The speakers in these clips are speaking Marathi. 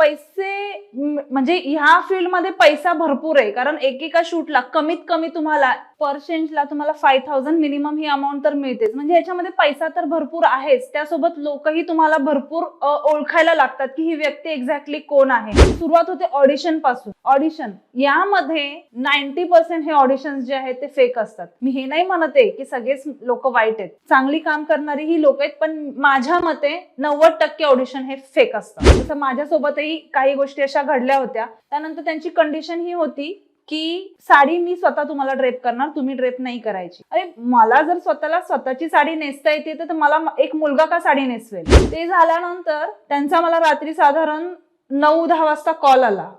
पैसे म्हणजे ह्या फील्डमध्ये पैसा भरपूर आहे, कारण एकेका शूटला कमीत कमी तुम्हाला पर सेंटला तुम्हाला 5000 मिनिमम ही अमाऊंट तर मिळतेच. म्हणजे याच्यामध्ये पैसा तर भरपूर आहेच, त्यासोबत लोकही तुम्हाला भरपूर ओळखायला लागतात की ही व्यक्ती एक्झॅक्टली कोण आहे. सुरुवात होते ऑडिशन पासून. ऑडिशन यामध्ये 90% हे ऑडिशन जे आहेत ते फेक असतात. मी हे नाही म्हणत आहे की सगळेच लोक वाईट आहेत, चांगली काम करणारी ही लोक आहेत, पण माझ्या मते 90% ऑडिशन हे फेक असतात. जसं माझ्यासोबतही काही गोष्टी अशा घडल्या होत्या. त्यानंतर त्यांची कंडिशन ही होती की साडी मी स्वतः तुम्हाला ड्रेप करणार, तुम्ही ड्रेप नाही करायची. अरे मला जर स्वतःची साडी नेसता येते तर मला एक मुलगा का साडी नेसवेल. ते झाल्यानंतर त्यांचा मला रात्री साधारण 9-10 वाजता कॉल आला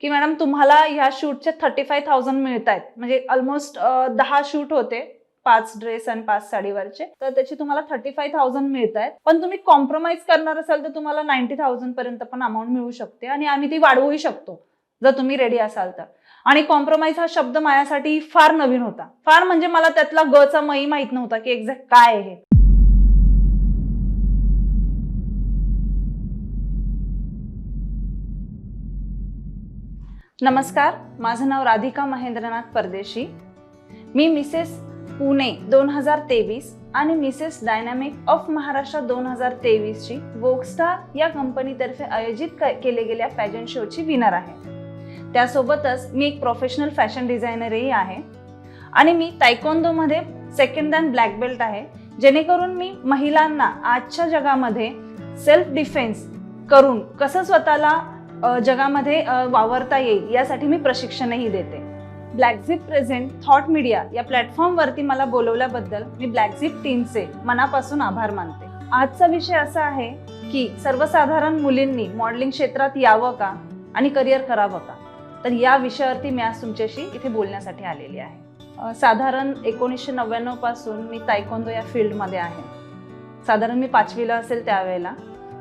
की मॅडम तुम्हाला ह्या शूटचे 35,000 मिळतायत. म्हणजे ऑलमोस्ट 10 शूट होते, 5 ड्रेस आणि 5 साडीवरचे, तर त्याची तुम्हाला 35,000 मिळत आहेत. पण तुम्ही कॉम्प्रोमाइज करणार असाल तर तुम्हाला 90,000 पर्यंत पण अमाऊंट मिळू शकते आणि आम्ही ती वाढवूही शकतो जर तुम्ही रेडी असाल तर. आणि कॉम्प्रोमाइज हा शब्द माझ्यासाठी फार नवीन होता. फार म्हणजे मला त्यातला गचा मही माहित नव्हता की एक्झॅक्ट काय आहे. नमस्कार, माझं नाव राधिका महेंद्रनाथ परदेशी. मी मिसेस पुणे 2023 आणि मिसेस डायनामिक ऑफ महाराष्ट्र 2023 ची वोगस्टार या कंपनीतर्फे आयोजित केले गेल्या पॅजंट शोची विनर आहे. त्यासोबतच मी एक प्रोफेशनल फॅशन डिझायनरही आहे आणि मी तायक्वोंदो मध्ये सेकंड आणि ब्लॅक बेल्ट आहे, जेणेकरून मी महिलांना आजच्या जगामध्ये सेल्फ डिफेन्स करून कसं स्वतःला जगामध्ये वावरता येईल यासाठी मी प्रशिक्षणही देते. ब्लॅकझिप प्रेझेंट थॉट मीडिया या प्लॅटफॉर्मवरती मला बोलवल्याबद्दल मी ब्लॅकझिप टीमचे मनापासून आभार मानते. आजचा विषय असा आहे की सर्वसाधारण मुलींनी मॉडेलिंग क्षेत्रात यावं का आणि करिअर करावं का, तर या विषयावरती मी आज तुमच्याशी इथे बोलण्यासाठी आलेली आहे. साधारण 1999 पासून मी तायक्वोंदो या फील्डमध्ये आहे. साधारण मी 5वीला असेल त्यावेळेला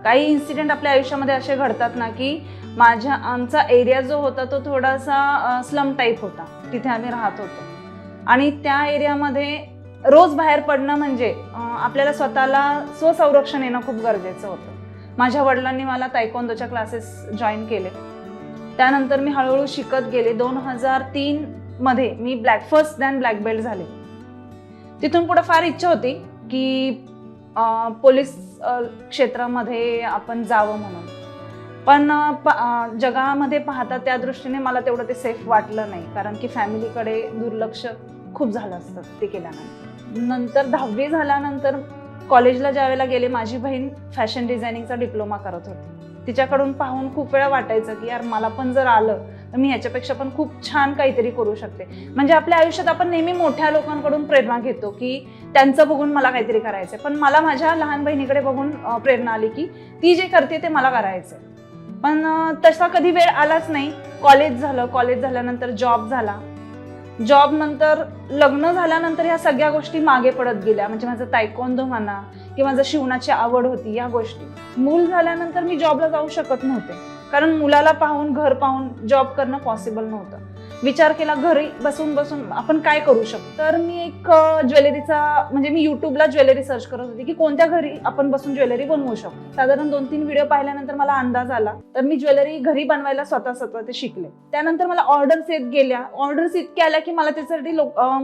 काही इन्सिडेंट आपल्या आयुष्यामध्ये असे घडतात ना की आमचा एरिया जो होता तो थोडासा स्लम टाईप होता, तिथे आम्ही राहत होतो आणि त्या एरियामध्ये रोज बाहेर पडणं म्हणजे आपल्याला स्वतःला स्वसंरक्षण येणं खूप गरजेचं होतं. माझ्या वडिलांनी मला तायक्वोंदोच्या क्लासेस जॉईन केले. त्यानंतर मी हळूहळू शिकत गेले. 2003 मध्ये मी फर्स्ट दॅन ब्लॅक बेल्ट झाले. तिथून पुढे फार इच्छा होती की पोलीस क्षेत्रामध्ये आपण जावं म्हणून, पण जगामध्ये पाहता त्या दृष्टीने मला तेवढं ते सेफ वाटलं नाही, कारण की फॅमिलीकडे दुर्लक्ष खूप झालं असतं ते केल्यानंतर. नंतर 10वी झाल्यानंतर कॉलेजला ज्यावेळेला गेले, माझी बहीण फॅशन डिझायनिंगचा डिप्लोमा करत होती. तिच्याकडून पाहून खूप वेळा वाटायचं की यार मला पण जर आलं तर मी ह्याच्यापेक्षा पण खूप छान काहीतरी करू शकते. म्हणजे आपल्या आयुष्यात आपण नेहमी मोठ्या लोकांकडून प्रेरणा घेतो की त्यांचं बघून मला काहीतरी करायचंय, पण मला माझ्या लहान बहिणीकडे बघून प्रेरणा आली की ती जे करते ते मला करायचंय. पण तसा कधी वेळ आलाच नाही. कॉलेज झालं, कॉलेज झाल्यानंतर जॉब झाला, जॉब नंतर लग्न झाल्यानंतर ह्या सगळ्या गोष्टी मागे पडत गेल्या. म्हणजे माझं तायक्वोंदो म्हणा किंवा माझं शिवणाची आवड होती, या गोष्टी. मूल झाल्यानंतर मी जॉबला जाऊ शकत नव्हते, कारण मुलाला पाहून घर पाहून जॉब करणं पॉसिबल नव्हतं. विचार केला घरी बसून बसून आपण काय करू शकतो. तर मी एक ज्वेलरीचा म्हणजे मी युट्यूबला ज्वेलरी सर्च करत होती की कोणत्या घरी आपण बसून ज्वेलरी बनवू शकतो. साधारण 2-3 व्हिडिओ पाहिल्यानंतर मला अंदाज आला, तर मी ज्वेलरी घरी बनवायला स्वतः ते शिकले. त्यानंतर मला ऑर्डर्स येत गेल्या. ऑर्डर्स इतक्या आल्या की मला त्याच्यासाठी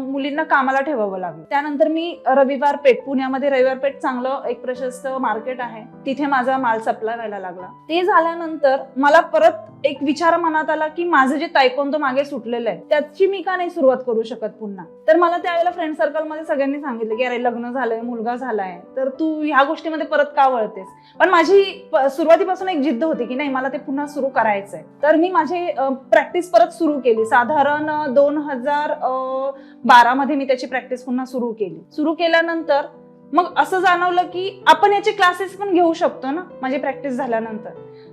मुलींना कामाला ठेवावं लागलं. त्यानंतर मी रविवार पेठ, पुण्यामध्ये रविवार पेठ चांगलं एक प्रशस्त मार्केट आहे, तिथे माझा माल सप्लाय व्हायला लागला. ते झाल्यानंतर मला परत एक विचार मनात आला की माझं जे तायक्वोंदो मागे सुटलेलं आहे त्याची मी का नाही सुरुवात करू शकत पुन्हा. तर मला त्यावेळेला फ्रेंड सर्कलमध्ये सगळ्यांनी सांगितलं की अरे लग्न झालंय, मुलगा झालाय, तर तू ह्या गोष्टीमध्ये परत का वळतेस. पण माझी सुरुवातीपासून एक जिद्द होती की नाही मला ते पुन्हा सुरू करायचंय. तर मी माझी प्रॅक्टिस परत सुरू केली. साधारण 2012 मध्ये मी त्याची प्रॅक्टिस पुन्हा सुरू केली. सुरू केल्यानंतर मग असं जाणवलं की आपण याचे क्लासेस पण घेऊ शकतो ना, माझी प्रॅक्टिस झाल्यानंतर.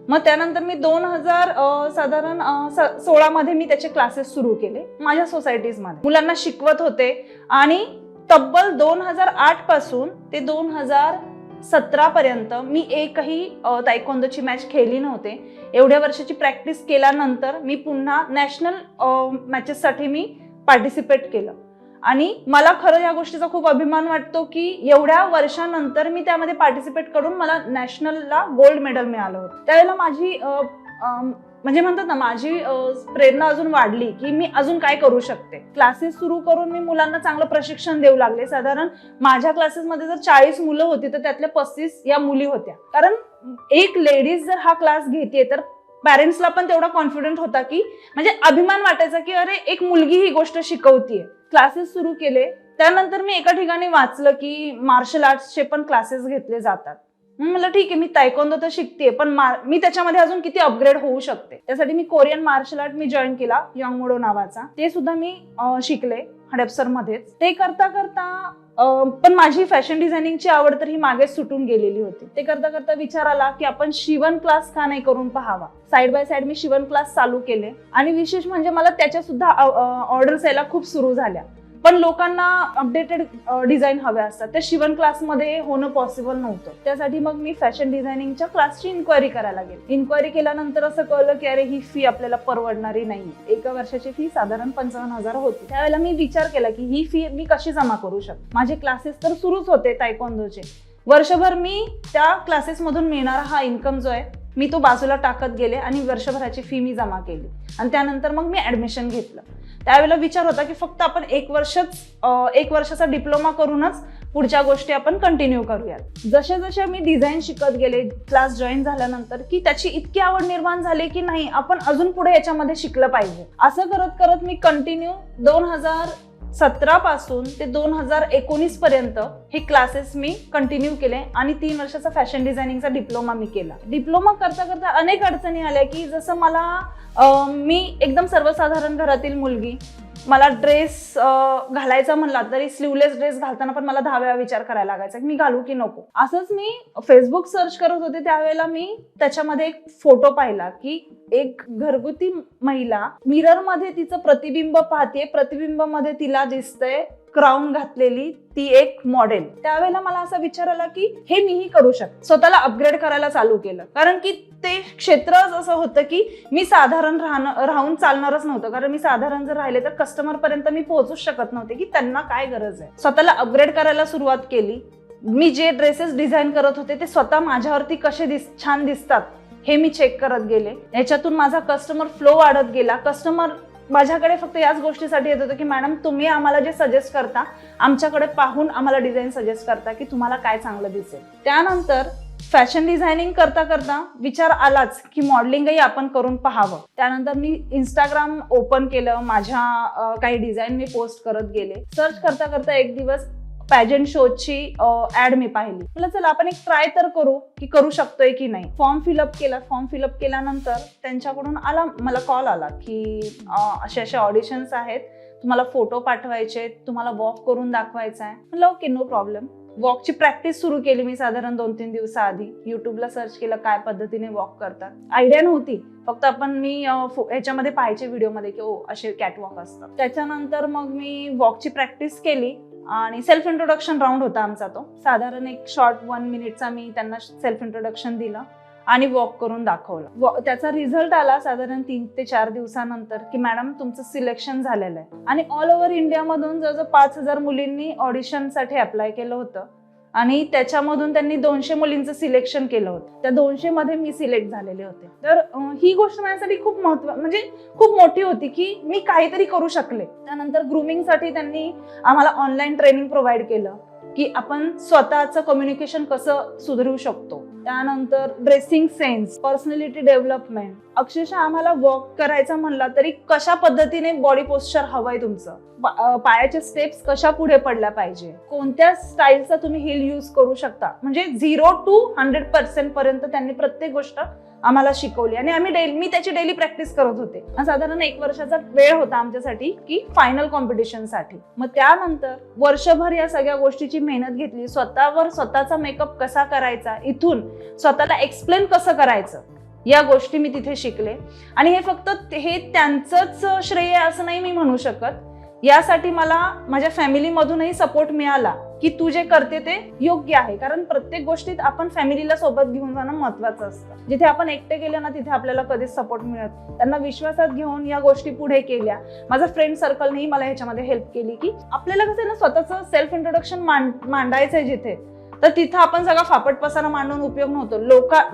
मग त्यानंतर मी 2016 मध्ये मी त्याचे क्लासेस सुरू केले माझ्या सोसायटीजमध्ये. मुलांना शिकवत होते आणि तब्बल 2008 पासून ते 2017 पर्यंत मी एकही तायक्वोंदोची मॅच खेळली नव्हते. एवढ्या वर्षाची प्रॅक्टिस केल्यानंतर मी पुन्हा नॅशनल मॅचेससाठी मी पार्टिसिपेट केलं आणि मला खरं या गोष्टीचा खूप अभिमान वाटतो की एवढ्या वर्षानंतर मी त्यामध्ये पार्टिसिपेट करून मला नॅशनलला गोल्ड मेडल मिळालं होतं. त्यावेळेला माझी म्हणजे म्हणतात ना, माझी प्रेरणा अजून वाढली की मी अजून काय करू शकते. क्लासेस सुरू करून मी मुलांना चांगलं प्रशिक्षण देऊ लागले. साधारण माझ्या क्लासेसमध्ये जर 40 मुलं होती तर त्यातल्या 35 या मुली होत्या. कारण एक लेडीज जर हा क्लास घेते तर पॅरेंट्सला पण तेवढा कॉन्फिडंट होता की म्हणजे अभिमान वाटायचा की अरे एक मुलगी ही गोष्ट शिकवतीये. क्लासेस सुरू केले. त्यानंतर मी एका ठिकाणी वाचलं की मार्शल आर्ट्सचे पण क्लासेस घेतले जातात. म्हणलं ठीक आहे, मी तायक्वोंदो तर शिकते, पण मी त्याच्यामध्ये अजून किती अपग्रेड होऊ शकते. त्यासाठी मी कोरियन मार्शल आर्ट मी जॉईन केला, यॉंगमुडो नावाचा. ते सुद्धा मी शिकले हडपसर मध्येच. ते करता करता पण माझी फॅशन डिझायनिंगची आवड तर ही मागेच सुटून गेलेली होती. ते करता करता विचार आला की आपण शिवण क्लास का नाही करून पाहावा. साइड बाय साइड मी शिवण क्लास चालू केले आणि विशेष म्हणजे मला त्याच्या सुद्धा ऑर्डर्स यायला खूप सुरू झाल्या. पण लोकांना अपडेटेड डिझाईन हवे असतात, ते शिवण क्लासमध्ये होणं पॉसिबल नव्हतं. त्यासाठी मग मी फॅशन डिझायनिंगच्या क्लासची इन्क्वायरी करायला गेले. इन्क्वायरी केल्यानंतर असं कळलं की अरे ही फी आपल्याला परवडणारी नाही. एका वर्षाची फी साधारण 55,000 होती. त्यावेळेला मी विचार केला की ही फी मी कशी जमा करू शकते. माझे क्लासेस तर सुरूच होते तायक्वोंदोचे. वर्षभर मी त्या क्लासेसमधून मिळणारा हा इन्कम जो आहे मी तो बाजूला टाकत गेले आणि वर्षभराची फी मी जमा केली आणि त्यानंतर मग मी ऍडमिशन घेतलं. त्यावेळेला विचार होता की फक्त आपण एक वर्षाचा डिप्लोमा करूनच पुढच्या गोष्टी आपण कंटिन्यू करूयात. जसे जसे मी डिझाईन शिकत गेले, क्लास जॉईन झाल्यानंतर की त्याची इतकी आवड निर्माण झाली की नाही आपण अजून पुढे याच्यामध्ये शिकलं पाहिजे. असं करत करत मी कंटिन्यू 2017 पासून ते 2019 पर्यंत हे क्लासेस मी कंटिन्यू केले आणि 3 वर्षाचा फॅशन डिझायनिंगचा डिप्लोमा मी केला. डिप्लोमा करता करता अनेक अडचणी आल्या की जसं मी एकदम सर्वसाधारण घरातील मुलगी, मला ड्रेस घालायचा म्हणला तरी स्लीवलेस ड्रेस घालताना पण मला 10 वेळा विचार करायला लागायचा की मी घालू की नको. असंच मी फेसबुक सर्च करत होते. त्यावेळेला मी त्याच्यामध्ये एक फोटो पाहिला की एक घरगुती महिला मिररमध्ये तिचं प्रतिबिंब पाहते. प्रतिबिंबामध्ये तिला दिसतंय क्राऊन घातलेली ती एक मॉडेल. त्यावेळेला मला असा विचार आला की हे मीही करू शकते. स्वतःला अपग्रेड करायला चालू केलं. कारण की ते क्षेत्र असं होतं की मी साधारण राहून चालणारच नव्हतं. कारण मी साधारण जर राहिले तर कस्टमर पर्यंत मी पोहोचूच शकत नव्हते की त्यांना काय गरज आहे. स्वतःला अपग्रेड करायला सुरुवात केली. मी जे ड्रेसेस डिझाईन करत होते ते स्वतः माझ्यावरती कसे छान दिसतात हे मी चेक करत गेले. याच्यातून माझा कस्टमर फ्लो वाढत गेला. कस्टमर माझ्याकडे फक्त याच गोष्टीसाठी येत होतं की मॅडम तुम्ही आम्हाला जे सजेस्ट करता, आमच्याकडे पाहून आम्हाला डिझाईन सजेस्ट करता की तुम्हाला काय चांगलं दिसेल. त्यानंतर फॅशन डिझायनिंग करता करता विचार आलाच की मॉडेलिंगही आपण करून पाहावं. त्यानंतर मी इंस्टाग्राम ओपन केलं. माझ्या काही डिझाईन मी पोस्ट करत गेले. सर्च करता करता एक दिवस पॅजंट शोची ऍड मी पाहिली. म्हटलं चला आपण एक ट्राय तर करू की करू शकतोय की नाही. फॉर्म फिलअप केला. फॉर्म फिलअप केल्यानंतर त्यांच्याकडून मला कॉल आला की असे असे ऑडिशन्स आहेत, तुम्हाला फोटो पाठवायचे, तुम्हाला वॉक करून दाखवायचा आहे. म्हटलं ओके, नो प्रॉब्लेम. वॉकची प्रॅक्टिस सुरू केली मी साधारण 2-3 दिवसाआधी. युट्यूबला सर्च केलं काय पद्धतीने वॉक करतात. आयडिया नव्हती, फक्त मी ह्याच्यामध्ये पाहायचे व्हिडिओमध्ये की असे कॅटवॉक असतात. त्याच्यानंतर मग मी वॉकची प्रॅक्टिस केली आणि सेल्फ इंट्रोडक्शन राऊंड होता आमचा. तो साधारण एक शॉर्ट 1 मिनिटचा मी त्यांना सेल्फ इंट्रोडक्शन दिलं आणि वॉक करून दाखवलं. त्याचा रिझल्ट आला साधारण 3 ते 4 दिवसानंतर की मॅडम तुमचं सिलेक्शन झालेलं आहे. आणि ऑल ओव्हर इंडियामधून जवळजवळ 5,000 मुलींनी ऑडिशनसाठी अप्लाय केलं होतं आणि त्याच्यामधून त्यांनी 200 मुलींचं सिलेक्शन केलं होतं. त्या 200 मध्ये मी सिलेक्ट झालेले होते. तर ही गोष्ट माझ्यासाठी खूप खूप मोठी होती की मी काहीतरी करू शकले. त्यानंतर ग्रूमिंगसाठी त्यांनी आम्हाला ऑनलाईन ट्रेनिंग प्रोव्हाइड केलं की आपण स्वतःचं कम्युनिकेशन कसं सुधारू शकतो. त्यानंतर ड्रेसिंग सेन्स, पर्सनॅलिटी डेव्हलपमेंट, अक्षरशः आम्हाला वॉक करायचा म्हणला तरी कशा पद्धतीने बॉडी पोस्चर हवंय तुमचं, पायाचे स्टेप्स कशा पुढे पडल्या पाहिजे, कोणत्या स्टाईलचा तुम्ही हिल यूज करू शकता. म्हणजे 0 to 100% पर्यंत त्यांनी प्रत्येक गोष्ट आम्हाला शिकवली आणि मी त्याची डेली प्रॅक्टिस करत होते. साधारण 1 वर्षाचा वेळ होता आमच्यासाठी की फायनल कॉम्पिटिशनसाठी. मग त्यानंतर वर्षभर या सगळ्या गोष्टीची मेहनत घेतली. स्वतःवर स्वतःचा मेकअप कसा करायचा, इथून स्वतःला एक्सप्लेन कसं करायचं, या गोष्टी मी तिथे शिकले. आणि हे फक्त त्यांचंच श्रेय असं नाही मी म्हणू शकत. यासाठी मला माझ्या फॅमिलीमधूनही सपोर्ट मिळाला की तू जे करते ते योग्य आहे. कारण प्रत्येक गोष्टीत आपण फॅमिलीला सोबत घेऊन जाणं महत्वाचं असतं. जिथे आपण एकटे गेले ना तिथे आपल्याला कधीच सपोर्ट मिळत. त्यांना विश्वासात घेऊन या गोष्टी पुढे केल्या. माझं फ्रेंड सर्कलनेही मला ह्याच्यामध्ये हेल्प केली की आपल्याला कसं ना स्वतःचं सेल्फ इंट्रोडक्शन मांडायचंय जिथे, तर तिथं आपण सगळा फापट पसारा मांडून उपयोग नव्हतो.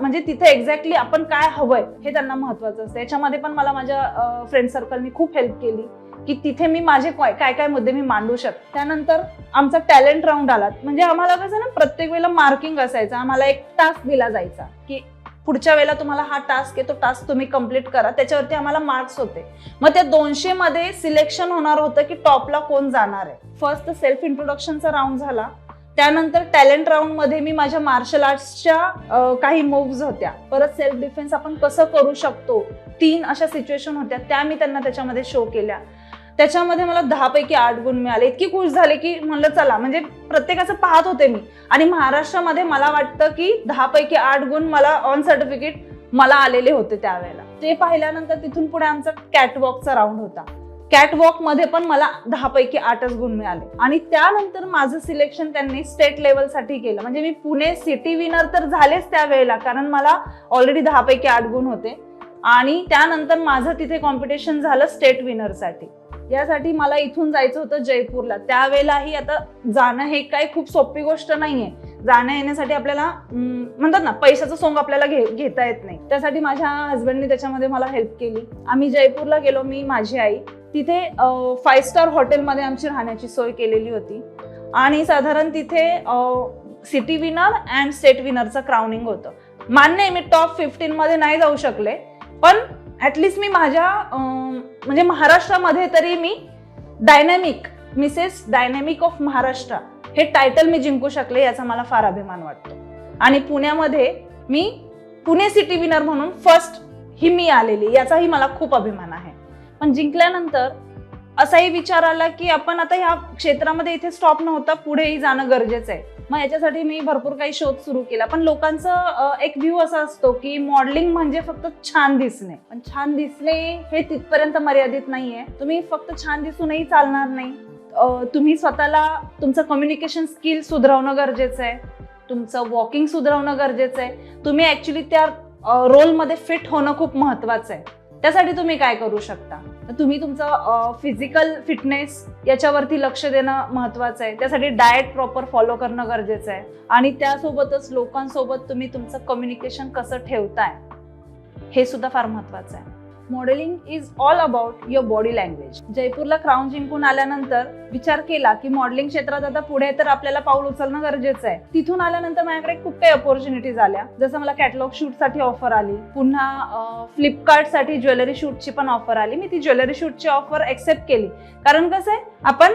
म्हणजे तिथे एक्झॅक्टली आपण काय हवंय हे त्यांना महत्वाचं असतं. याच्यामध्ये पण मला माझ्या फ्रेंड सर्कलनी खूप हेल्प केली की तिथे मी माझे काय काय मुद्दे मी मांडू शकते. त्यानंतर आमचा टॅलेंट राऊंड आला. म्हणजे आम्हाला कसं ना प्रत्येक वेळेला मार्किंग असायचं. आम्हाला एक टास्क दिला जायचा की पुढच्या वेळेला तुम्हाला हा टास्क आहे, तो टास्क तुम्ही कम्प्लीट करा. त्याच्यावरती आम्हाला मार्क्स होते. मग त्या 200 मध्ये सिलेक्शन होणार होतं की टॉपला कोण जाणार आहे. फर्स्ट सेल्फ इंट्रोडक्शनचा राऊंड झाला. त्यानंतर टॅलेंट राऊंड मध्ये मी माझ्या मार्शल आर्ट्सच्या काही मूव्ज होत्या. परत सेल्फ डिफेन्स आपण कसं करू शकतो, 3 अशा सिच्युएशन होत्या, त्या मी त्यांना त्याच्यामध्ये शो केल्या. त्याच्यामध्ये मला 10 पैकी 8 गुण मिळाले. इतकी खुश झाले की म्हणलं चला, म्हणजे प्रत्येकाचं पाहत होते मी. आणि महाराष्ट्रामध्ये मला वाटतं की 10 पैकी 8 गुण मला ऑन सर्टिफिकेट मला आलेले होते त्यावेळेला. ते पाहिल्यानंतर तिथून पुढे आमचा कॅटवॉकचा राऊंड होता. कॅटवॉक मध्ये पण मला 10 पैकी 8च गुण मिळाले. आणि त्यानंतर माझं सिलेक्शन त्यांनी स्टेट लेवलसाठी केलं. म्हणजे मी पुणे सिटी विनर तर झालेच त्यावेळेला, कारण मला ऑलरेडी 10 पैकी 8 गुण होते. आणि त्यानंतर माझं तिथे कॉम्पिटिशन झालं स्टेट विनरसाठी. यासाठी मला इथून जायचं होतं जयपूरला. त्यावेळेलाही आता जाणं हे काही खूप सोपी गोष्ट नाहीये. जाण्या येण्यासाठी आपल्याला म्हणतात ना पैशाचं सोंग आपल्याला घेता येत नाही. त्यासाठी माझ्या हस्बंडनी त्याच्यामध्ये मला हेल्प केली. आम्ही जयपूरला गेलो, मी माझी आई. तिथे 5 स्टार हॉटेलमध्ये आमची राहण्याची सोय केलेली होती. आणि साधारण तिथे सिटी विनर अँड स्टेट विनरचं क्राउनिंग होतं. मान्य आहे मी टॉप 15 मध्ये नाही जाऊ शकले, पण ऍटलिस्ट मी माझ्या म्हणजे महाराष्ट्रामध्ये तरी मी dynamic Mrs dynamic of Maharashtra हे टायटल मी जिंकू शकले, याचा मला फार अभिमान वाटतो. आणि पुण्यामध्ये मी पुणे सिटी विनर म्हणून फर्स्ट ही मी आलेली, याचाही मला खूप अभिमान आहे. पण जिंकल्यानंतर असाही विचार आला की आपण आता ह्या क्षेत्रामध्ये इथे स्टॉप नव्हता, पुढेही जाणं गरजेचं आहे. मग याच्यासाठी मी भरपूर काही शोध सुरू केला. पण लोकांचा एक व्ह्यू असा असतो की मॉडेलिंग म्हणजे फक्त छान दिसणे. पण छान दिसणे हे तिथपर्यंत मर्यादित नाहीये. तुम्ही फक्त छान दिसूनही चालणार नाही. तुम्ही स्वतःला तुमचं कम्युनिकेशन स्किल सुधारवणं गरजेचं आहे. तुमचं वॉकिंग सुधारवणं गरजेचं आहे. तुम्ही ऍक्च्युली त्या रोलमध्ये फिट होणं खूप महत्वाचं आहे. त्यासाठी तुम्ही काय करू शकता, तर तुम्ही तुमचं फिजिकल फिटनेस याच्यावरती लक्ष देणं महत्वाचं आहे. त्यासाठी डाएट प्रॉपर फॉलो करणं गरजेचं आहे. आणि त्यासोबतच लोकांसोबत तुम्ही तुमचं कम्युनिकेशन कसं ठेवताय हे सुद्धा फार महत्वाचं आहे. Modelling is all about your body language. जयपूरला क्राऊन जिंकून आल्यानंतर विचार केला की मॉडेलिंग क्षेत्रात आता पुढे तर आपल्याला पाऊल उचलणं गरजेचं आहे. तिथून आल्यानंतर माझ्याकडे खूप काही अपॉर्च्युनिटीज आल्या. जसं मला कॅटलॉग शूटसाठी ऑफर आली, पुन्हा फ्लिपकार्टसाठी ज्वेलरी शूटची पण ऑफर आली. मी ती ज्वेलरी शूटची ऑफर एक्सेप्ट केली, कारण कसं आहे आपण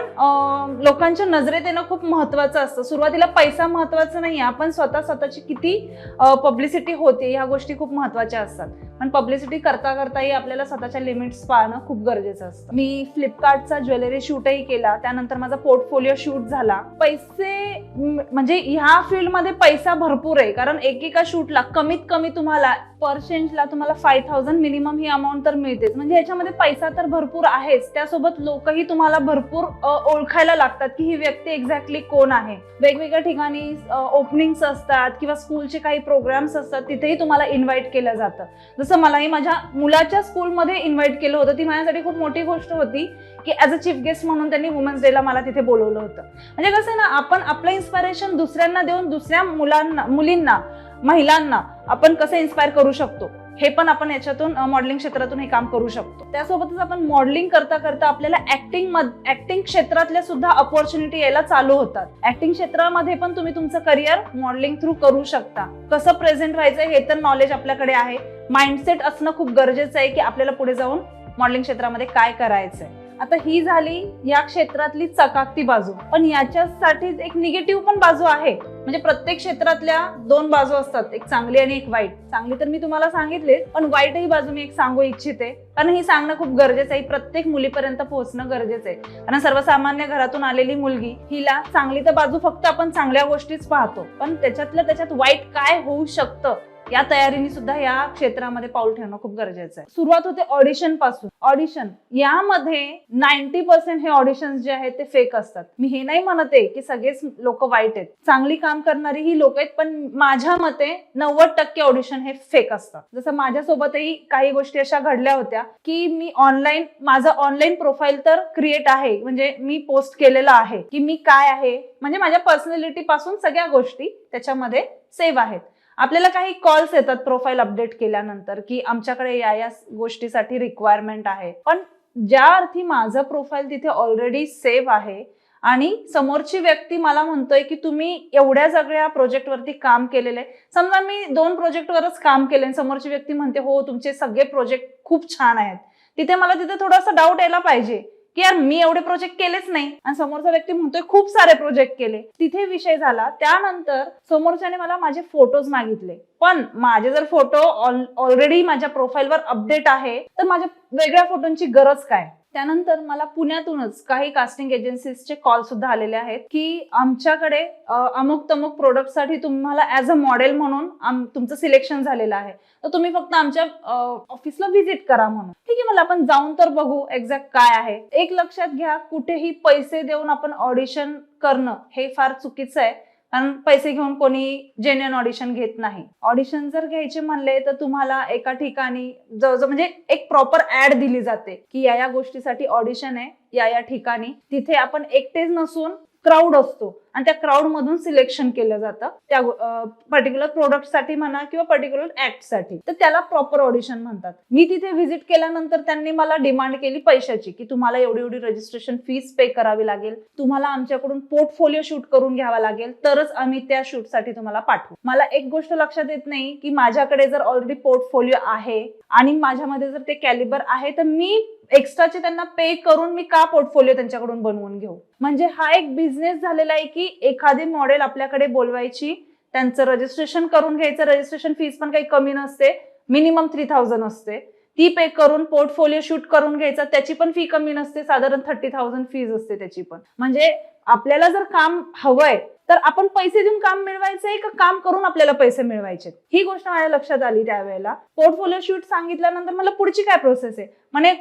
लोकांच्या नजरेत येणं खूप महत्वाचं असतं. सुरुवातीला पैसा महत्वाचा नाही, आपण स्वतःची किती पब्लिसिटी होते ह्या गोष्टी खूप महत्वाच्या असतात. पण पब्लिसिटी करता करताही आपल्याला स्वतःच्या लिमिट्स पाळणं खूप गरजेचं असतं. मी फ्लिपकार्टचा ज्वेलरी शूटही केला. त्यानंतर माझा पोर्टफोलिओ शूट झाला. पैसे म्हणजे ह्या फील्डमध्ये पैसा भरपूर आहे, कारण एकेका शूटला कमीत कमी तुम्हाला पर चेंजला तुम्हाला 5000 मिनिमम ही अमाऊंट तर मिळतेच. म्हणजे याच्यामध्ये पैसा तर भरपूर आहेच, त्यासोबत लोकही तुम्हाला भरपूर ओळखायला लागतात की ही व्यक्ती एक्झॅक्टली कोण आहे. वेगवेगळ्या ठिकाणी ओपनिंग्स असतात किंवा स्कूलचे काही प्रोग्राम्स असतात, तिथेही तुम्हाला इन्व्हाइट केलं जातं. जसं मलाही माझ्या मुलाच्या स्कूलमध्ये इन्व्हाइट केलं होतं. ती माझ्यासाठी खूप मोठी गोष्ट होती की ऍज अ चीफ गेस्ट म्हणून त्यांनी वुमन्स डेला मला तिथे बोलवलं होतं. म्हणजे कसं ना, आपण आपलं इन्स्पिरेशन दुसऱ्यांना देऊन दुसऱ्या मुलींना महिलांना आपण कसं इन्स्पायर करू शकतो हे पण आपण याच्यातून मॉडेलिंग क्षेत्रातून हे काम करू शकतो. त्यासोबतच आपण मॉडेलिंग करता करता आपल्याला ऍक्टिंग क्षेत्रातल्या सुद्धा अपॉर्च्युनिटी यायला चालू होतात. ऍक्टिंग क्षेत्रामध्ये पण तुम्ही तुमचं करिअर मॉडेलिंग थ्रू करू शकता. कसं प्रेझेंट व्हायचं हे तर नॉलेज आपल्याकडे आहे. माइंडसेट असणं खूप गरजेचं आहे की आपल्याला पुढे जाऊन मॉडेलिंग क्षेत्रामध्ये काय करायचंय. आता ही झाली या क्षेत्रातली चकाकती बाजू. पण याच्यासाठी एक निगेटिव्ह पण बाजू आहे. म्हणजे प्रत्येक क्षेत्रातल्या 2 बाजू असतात, एक चांगली आणि एक वाईट. चांगली तर मी तुम्हाला सांगितले, पण वाईटही बाजू मी एक सांगू इच्छिते, कारण ही सांगणं खूप गरजेचं आहे. प्रत्येक मुलीपर्यंत पोहोचणं गरजेचं आहे. कारण सर्वसामान्य घरातून आलेली मुलगी, हिला चांगली तर बाजू फक्त आपण चांगल्या गोष्टीच पाहतो, पण त्याच्यात वाईट काय होऊ शकतं या तयारीने सुद्धा या क्षेत्रामध्ये पाऊल ठेवणं खूप गरजेचं आहे. सुरुवात होते ऑडिशन पासून. ऑडिशन यामध्ये 90% हे ऑडिशन जे आहेत ते फेक असतात. मी हे नाही म्हणत आहे की सगळेच लोक वाईट आहेत, चांगली काम करणारी ही लोक आहेत, पण माझ्या मते 90% ऑडिशन हे फेक असतात. जसं माझ्यासोबतही काही गोष्टी अशा घडल्या होत्या की मी माझं ऑनलाईन प्रोफाईल तर क्रिएट आहे, म्हणजे मी पोस्ट केलेलं आहे की मी काय आहे, म्हणजे माझ्या पर्सनॅलिटी पासून सगळ्या गोष्टी त्याच्यामध्ये सेव्ह आहेत. आपल्याला काही कॉल्स येतात प्रोफाईल अपडेट केल्यानंतर की आमच्याकडे या गोष्टीसाठी रिक्वायरमेंट आहे, पण ज्या अर्थी माझं प्रोफाईल तिथे ऑलरेडी सेव्ह आहे आणि समोरची व्यक्ती मला म्हणतोय की तुम्ही एवढ्या सगळ्या प्रोजेक्टवरती काम केलेलं आहे, समजा मी 2 प्रोजेक्टवरच काम केलंय, समोरची व्यक्ती म्हणते हो तुमचे सगळे प्रोजेक्ट खूप छान आहेत, तिथे थोडासा डाऊट यायला पाहिजे की यार मी एवढे प्रोजेक्ट केलेच नाही आणि समोरचा व्यक्ती म्हणतोय खूप सारे प्रोजेक्ट केले. तिथे विषय झाला. त्यानंतर समोरच्याने मला माझे फोटोज मागितले, पण माझे जर फोटो ऑलरेडी माझ्या प्रोफाईलवर अपडेट आहे तर माझ्या वेगळ्या फोटोंची गरज काय. त्यानंतर मला पुण्यातूनच काही कास्टिंग एजन्सीजचे कॉल सुद्धा आलेले आहेत की आमच्याकडे अमुक तमुक प्रोडक्ट साठी तुम्हाला ऍज अ मॉडेल म्हणून तुमचं सिलेक्शन झालेलं आहे, तर तुम्ही फक्त आमच्या ऑफिसला व्हिजिट करा म्हणून. ठीक आहे, मला आपण जाऊन तर बघू एक्झॅक्ट काय आहे. एक लक्षात घ्या, कुठेही पैसे देऊन आपण ऑडिशन करणं हे फार चुकीचं आहे, कारण पैसे घेऊन कोणी जेन्युइन ऑडिशन घेत नाही. ऑडिशन जर घ्यायचे म्हणले तर तुम्हाला एका ठिकाणी जवळजवळ म्हणजे एक प्रॉपर ऍड दिली जाते की या गोष्टीसाठी ऑडिशन आहे या ठिकाणी. तिथे आपण एकटेच नसून क्राऊड असतो आणि त्या क्राऊड मधून सिलेक्शन केलं जातं त्या पर्टिक्युलर प्रोडक्ट साठी म्हणा किंवा पर्टिक्युलर ऍक्ट साठी, तर त्याला प्रॉपर ऑडिशन म्हणतात. मी तिथे व्हिजिट केल्यानंतर त्यांनी मला डिमांड केली पैशाची की तुम्हाला एवढी रजिस्ट्रेशन फीस पे करावी लागेल, तुम्हाला आमच्याकडून पोर्टफोलिओ शूट करून घ्यावा लागेल, तरच आम्ही त्या शूट साठी तुम्हाला पाठवू. मला एक गोष्ट लक्षात येत नाही की माझ्याकडे जर ऑलरेडी पोर्टफोलिओ आहे आणि माझ्यामध्ये जर ते कॅलिबर आहे तर मी एक्स्ट्राचे त्यांना पे करून मी का पोर्टफोलिओ त्यांच्याकडून बनवून घेऊ. म्हणजे हा एक बिझनेस झालेला आहे की एखादी मॉडेल आपल्याकडे बोलवायची, त्यांचं रजिस्ट्रेशन करून घ्यायचं. रजिस्ट्रेशन फीस पण काही कमी नसते, मिनिमम 3000 असते, ती पे करून पोर्टफोलिओ शूट करून घ्यायचा, त्याची पण फी कमी नसते, साधारण 30,000 फीज असते त्याची पण. म्हणजे आपल्याला जर काम हवंय तर आपण पैसे देऊन काम मिळवायचंय का काम करून आपल्याला पैसे मिळवायचे, ही गोष्ट माझ्या लक्षात आली त्यावेळेला. पोर्टफोलिओ शूट सांगितल्यानंतर मला पुढची काय प्रोसेस आहे, म्हणजे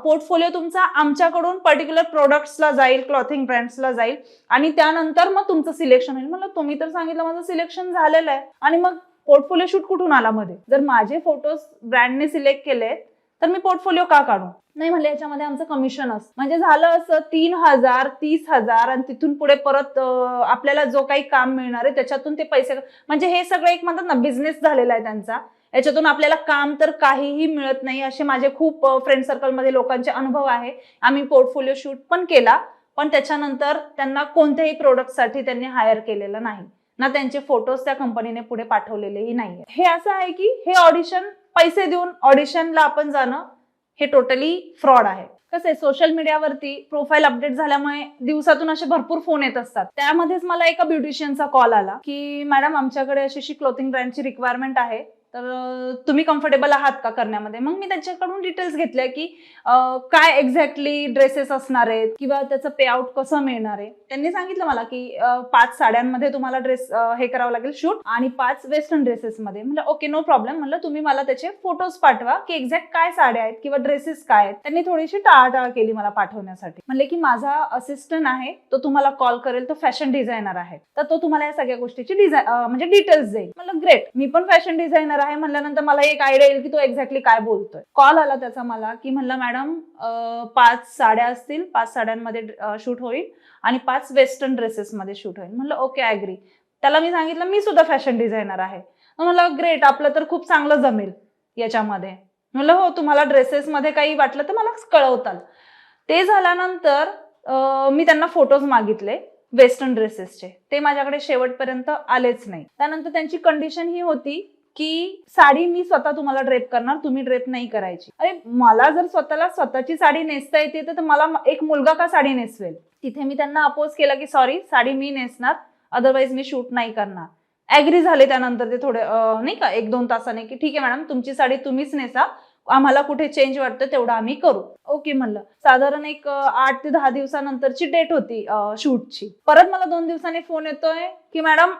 पोर्टफोलिओ तुमचा आमच्याकडून पर्टिक्युलर प्रोडक्ट्सला जाईल, क्लॉथिंग ब्रँड्सला जाईल आणि त्यानंतर मग तुमचं सिलेक्शन होईल. मला तुम्ही तर सांगितलं माझं सिलेक्शन झालेलं आहे आणि मग पोर्टफोलिओ शूट कुठून आला मध्ये. जर माझे फोटोज ब्रँडने सिलेक्ट केले तर मी पोर्टफोलिओ का काढू. नाही म्हणले याच्यामध्ये आमचं कमिशन असतं. म्हणजे झालं असं 3,000 30,000 आणि तिथून पुढे परत आपल्याला जो काही काम मिळणार आहे त्याच्यातून ते पैसे, म्हणजे हे सगळं एक म्हणतात ना बिझनेस झालेला आहे त्यांचा. याच्यातून आपल्याला काम तर काहीही मिळत नाही, असे माझे खूप फ्रेंड सर्कलमध्ये लोकांचे अनुभव आहे. आम्ही पोर्टफोलिओ शूट पण केला, पण त्याच्यानंतर त्यांना कोणत्याही प्रोडक्टसाठी त्यांनी हायर केलेलं नाही ना, त्यांचे फोटोज त्या कंपनीने पुढे पाठवलेलेही नाहीये. हे असं आहे की हे ऑडिशन पैसे देऊन ऑडिशनला आपण जाणं हे टोटली फ्रॉड आहे. कसं आहे, सोशल मीडियावरती प्रोफाईल अपडेट झाल्यामुळे दिवसातून असे भरपूर फोन येत असतात. त्यामध्येच मला एका ब्युटिशियनचा कॉल आला की मॅडम आमच्याकडे अशी क्लोथिंग ब्रँडची रिक्वायरमेंट आहे, तर तुम्ही कम्फर्टेबल आहात का करण्यामध्ये. मग मी त्यांच्याकडून डिटेल्स घेतल्या की काय एक्झॅक्टली ड्रेसेस असणार आहेत किंवा त्याचं पे आउट कसं मिळणार आहे. त्यांनी सांगितलं मला की 5 साड्यांमध्ये तुम्हाला ड्रेस हे करावं लागेल शूट आणि 5 वेस्टर्न ड्रेसेसमध्ये. म्हणलं ओके नो प्रॉब्लेम, म्हणलं तुम्ही मला त्याचे फोटोज पाठवा की एक्झॅक्ट काय साड्या आहेत किंवा ड्रेसेस काय आहेत. त्यांनी थोडीशी टाळाटाळ केली मला पाठवण्यासाठी. म्हणले की माझा असिस्टंट आहे तो तुम्हाला कॉल करेल, तो फॅशन डिझायनर आहे, तर तो तुम्हाला या सगळ्या गोष्टीची म्हणजे डिटेल्स देईल. म्हणलं ग्रेट, मी पण फॅशन डिझायनर आहे म्हणल्यानंतर मला एक आयडिया येईल की तो एक्झॅक्टली काय बोलतोय. कॉल आला त्याचा मला की म्हणलं मॅडम 5 साड्या असतील, 5 साड्यांमध्ये शूट होईल आणि 5 वेस्टर्न ड्रेसेस मध्ये शूट होईल. म्हणलं ओके ॲग्री. त्याला मी सांगितलं मी सुद्धा फॅशन डिझायनर आहे. म्हणलं ग्रेट, आपलं तर खूप चांगलं जमेल याच्यामध्ये. म्हणलं हो, तुम्हाला ड्रेसेस मध्ये काही वाटलं तर मला कळवताल. ते झाल्यानंतर मी त्यांना फोटोज मागितले वेस्टर्न ड्रेसेसचे, ते माझ्याकडे शेवटपर्यंत आलेच नाही. त्यानंतर त्यांची कंडिशन ही होती की साडी मी स्वतः तुम्हाला ड्रेप करणार, तुम्ही ड्रेप नाही करायची. अरे मला जर स्वतःला स्वतःची साडी नेसता येते तर मला एक मुलगा का साडी नेसवेल. तिथे मी त्यांना अपोज केला की सॉरी, साडी मी नेसणार, अदरवाईज मी शूट नाही करणार. ऍग्री झाले त्यानंतर ते थोडे नाही का 1-2 तासाने की ठीक आहे मॅडम तुमची साडी तुम्हीच नेसा, आम्हाला कुठे चेंज वाटतं तेवढं आम्ही करू. ओके म्हणलं. साधारण एक 8 ते 10 दिवसानंतरची डेट होती शूटची. परत मला 2 दिवसांनी फोन येतोय की मॅडम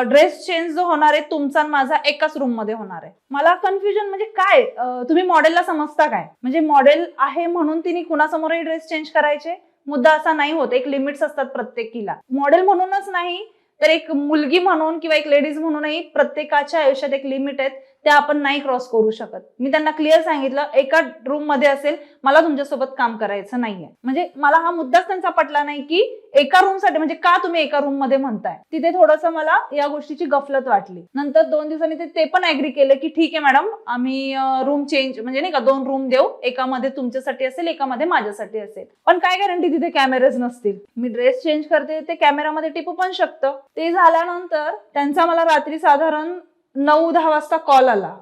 ड्रेस चेंज जो होणार आहे तुमचा आणि माझा एकाच रूम मध्ये होणार आहे. मला कन्फ्युजन म्हणजे काय, तुम्ही मॉडेलला समजता काय, म्हणजे मॉडेल आहे म्हणून तिने कुणासमोरही ड्रेस चेंज करायचे? मुद्दा असा नाही होत. एक लिमिट्स असतात प्रत्येकीला. मॉडेल म्हणूनच नाही तर एक मुलगी म्हणून किंवा एक लेडीज म्हणूनही प्रत्येकाच्या आयुष्यात एक लिमिट आहेत, त्या आपण नाही क्रॉस करू शकत. मी त्यांना क्लिअर सांगितलं एका रूम मध्ये असेल, मला तुमच्यासोबत काम करायचं नाहीये. म्हणजे मला हा मुद्दाच त्यांचा पटला नाही की एका रूम साठी म्हणजे का तुम्ही एका रूम मध्ये म्हणताय. तिथे थोडंसं मला या गोष्टीची गफलत वाटली. नंतर 2 दिवसांनी ते पण ऍग्री केलं की ठीक आहे मॅडम, आम्ही रूम चेंज म्हणजे नाही का 2 रूम देऊ, एकामध्ये तुमच्यासाठी असेल एकामध्ये माझ्यासाठी असेल. पण काय गॅरंटी तिथे कॅमेरेज नसतील. मी ड्रेस चेंज करते ते कॅमेरामध्ये टिपू पण शकतं. ते झाल्यानंतर त्यांचा मला रात्री साधारण 9-10 वाजता कॉल आला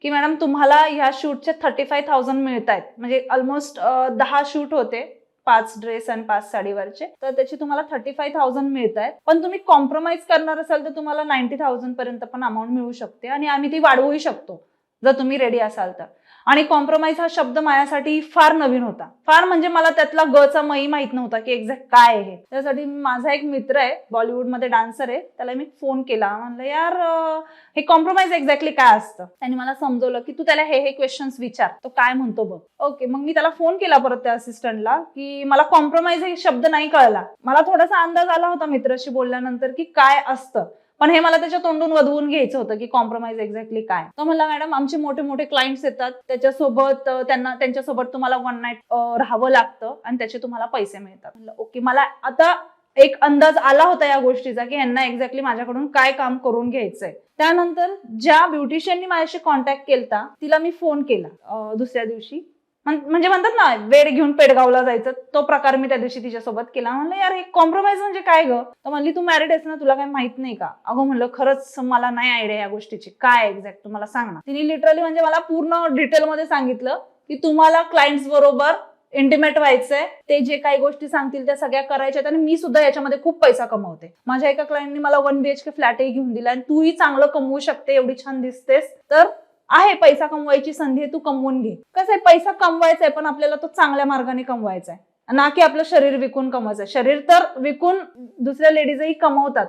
की मॅडम तुम्हाला ह्या शूटचे 35,000 मिळत आहेत. म्हणजे ऑलमोस्ट 10 शूट होते, 5 ड्रेस आणि 5 साडीवरचे, तर त्याची तुम्हाला 35,000 मिळत आहेत. पण तुम्ही कॉम्प्रोमाइज करणार असाल तर तुम्हाला 90,000 पर्यंत पण अमाऊंट मिळू शकते आणि आम्ही ती वाढवूही शकतो जर तुम्ही रेडी असाल तर. आणि कॉम्प्रोमाइज हा शब्द माझ्यासाठी फार नवीन होता. फार म्हणजे मला त्यातला गचा मही माहित नव्हता की एक्झॅक्ट काय आहे. त्यासाठी माझा एक मित्र आहे, बॉलिवूडमध्ये डान्सर आहे, त्याला मी फोन केला. म्हणलं यार हे कॉम्प्रोमाइज एक्झॅक्टली काय असतं. त्यांनी मला समजवलं की तू त्याला हे क्वेश्चन्स विचार, तो काय म्हणतो बघ. ओके, मग मी त्याला फोन केला परत त्या असिस्टंटला की मला कॉम्प्रोमाइज हे शब्द नाही कळला. मला थोडासा अंदाज आला होता मित्राशी बोलल्यानंतर की काय असतं, पण हे मला त्याच्या तोंडून वधवून घ्यायचं होतं की कॉम्प्रोमाइज एक्झॅक्टली काय. तो म्हणला मॅडम आमचे मोठे मोठे क्लायंट्स येतात, त्याच्यासोबत त्यांच्यासोबत तुम्हाला 1 नाईट राहावं लागतं आणि त्याचे तुम्हाला पैसे मिळतात. म्हणलं ओके, मला आता एक अंदाज आला होता या गोष्टीचा की यांना एक्झॅक्टली माझ्याकडून काय काम करून घ्यायचंय. त्यानंतर ज्या ब्युटिशियननी माझ्याशी कॉन्टॅक्ट केलता तिला मी फोन केला दुसऱ्या दिवशी. म्हणजे म्हणतात ना वेळ घेऊन पेडगावला जायचं, तो प्रकार मी त्या दिवशी तिच्यासोबत केला. म्हणलं यार हे कॉम्प्रोमाइज म्हणजे काय ग. तर म्हणली तू मॅरिड आहेस ना, तुला काही माहित नाही का. अगं म्हणलं खरंच मला नाही आयडिया या गोष्टीची, काय एक्झॅक्ट तुम्हाला सांग ना. तिने लिटरली म्हणजे मला पूर्ण डिटेलमध्ये सांगितलं की तुम्हाला क्लायंट्स बरोबर इंटिमेट व्हायचंय, ते जे काही गोष्टी सांगतील त्या सगळ्या करायच्या आणि मी सुद्धा याच्यामध्ये खूप पैसा कमवते. माझ्या एका क्लायंटनी मला 1 BHK फ्लॅटही घेऊन दिला आणि तूही चांगलं कमवू शकते, एवढी छान दिसतेस, तर आहे पैसा कमवायची संधी आहे, तू कमवून घे. कसं आहे, पैसा कमवायचा आहे पण आपल्याला तो चांगल्या मार्गाने कमवायचा आहे, ना की आपलं शरीर विकून कमवायचं आहे. शरीर तर विकून दुसऱ्या लेडीजही कमवतात,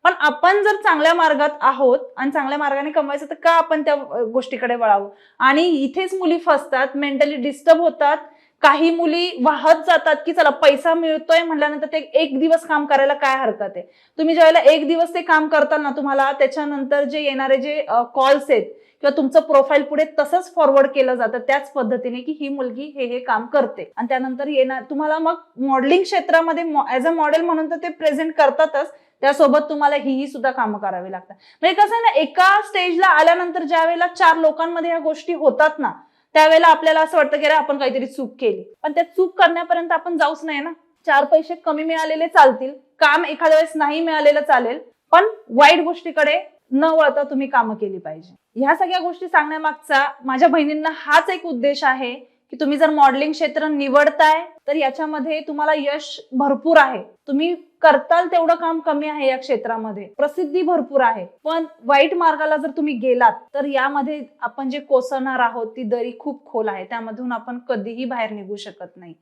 पण आपण जर चांगल्या मार्गात आहोत आणि चांगल्या मार्गाने कमवायचं तर का आपण त्या गोष्टीकडे वळावं. आणि इथेच मुली फसतात, मेंटली डिस्टर्ब होतात. काही मुली वाहत जातात की चला पैसा मिळतोय म्हटल्यानंतर ते 1 दिवस काम करायला काय हरकत आहे. तुम्ही ज्यावेळेला 1 दिवस ते काम करता ना, तुम्हाला त्याच्यानंतर जे येणारे जे कॉल्स आहेत किंवा तुमचं प्रोफाईल पुढे तसंच फॉरवर्ड केलं जातं त्याच पद्धतीने की ही मुलगी हे काम करते. आणि त्यानंतर येणार तुम्हाला मग मॉडेलिंग क्षेत्रामध्ये ऍज अ मॉडेल म्हणून तर ते प्रेझेंट करतातच, त्यासोबत तुम्हाला ही सुद्धा कामं करावी लागतात. म्हणजे कसं आहे ना, एका स्टेजला आल्यानंतर ज्या वेळेला 4 लोकांमध्ये या गोष्टी होतात ना, त्यावेळेला आपल्याला असं वाटतं की अरे आपण काहीतरी चूक केली, पण त्या चूक करण्यापर्यंत आपण जाऊच नाही ना. 4 पैसे कमी मिळालेले चालतील, काम एखाद्या वेळेस नाही मिळालेलं चालेल, पण वाईट गोष्टीकडे न वळता तुम्ही कामं केली पाहिजे. ह्या सगळ्या गोष्टी सांगण्यामागचा माझ्या बहिणींना हाच एक उद्देश आहे की तुम्ही जर मॉडेलिंग क्षेत्र निवडताय तर याच्यामध्ये तुम्हाला यश भरपूर आहे. तुम्ही करताल तेवढं काम कमी आहे या क्षेत्रामध्ये, प्रसिद्धी भरपूर आहे. पण वाईट मार्गाला जर तुम्ही गेलात तर यामध्ये आपण जे कोसळणार आहोत ती दरी खूप खोल आहे, त्यामधून आपण कधीही बाहेर निघू शकत नाही.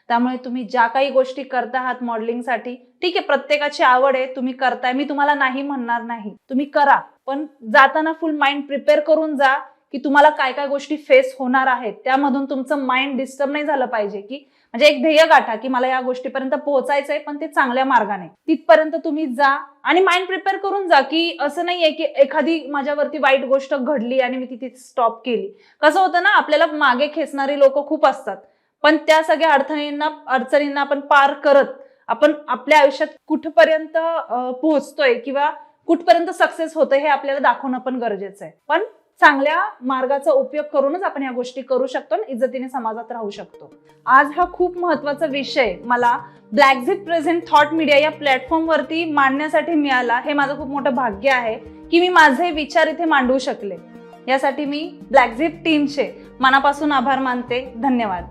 त्यामुळे तुम्ही ज्या काही गोष्टी करता आहात मॉडेलिंगसाठी, ठीक आहे प्रत्येकाची आवड आहे, तुम्ही करताय, मी तुम्हाला नाही म्हणणार नाही, तुम्ही करा, पण जाताना फुल माइंड प्रिपेअर करून जा की तुम्हाला काय काय गोष्टी फेस होणार आहेत. त्यामधून तुमचं माइंड डिस्टर्ब नाही झालं पाहिजे की म्हणजे एक ध्येय गाठा की मला या गोष्टीपर्यंत पोहोचायचंय पण ते चांगल्या मार्गाने, तिथपर्यंत तुम्ही जा आणि माइंड प्रिपेअर करून जा की असं नाहीये की एखादी माझ्यावरती वाईट गोष्ट घडली आणि मी तिथे स्टॉप केली. कसं होतं ना, आपल्याला मागे खेचणारी लोक खूप असतात, पण त्या सगळ्या अडचणींना आपण पार करत आपण आपल्या आयुष्यात कुठपर्यंत पोहोचतोय किंवा कुठपर्यंत सक्सेस होतोय हे आपल्याला दाखवणं पण गरजेचं आहे. पण चांगल्या मार्गाचा उपयोग करूनच आपण या गोष्टी करू शकतो आणि इज्जतीने समाजात राहू शकतो. आज हा खूप महत्वाचा विषय मला ब्लॅकझिप प्रेझेंट थॉट मीडिया या प्लॅटफॉर्म वरती मांडण्यासाठी मिळाला. हे माझं खूप मोठं भाग्य आहे की मी माझे विचार इथे मांडू शकले. यासाठी मी ब्लॅकझिप टीमचे मनापासून आभार मानते. धन्यवाद.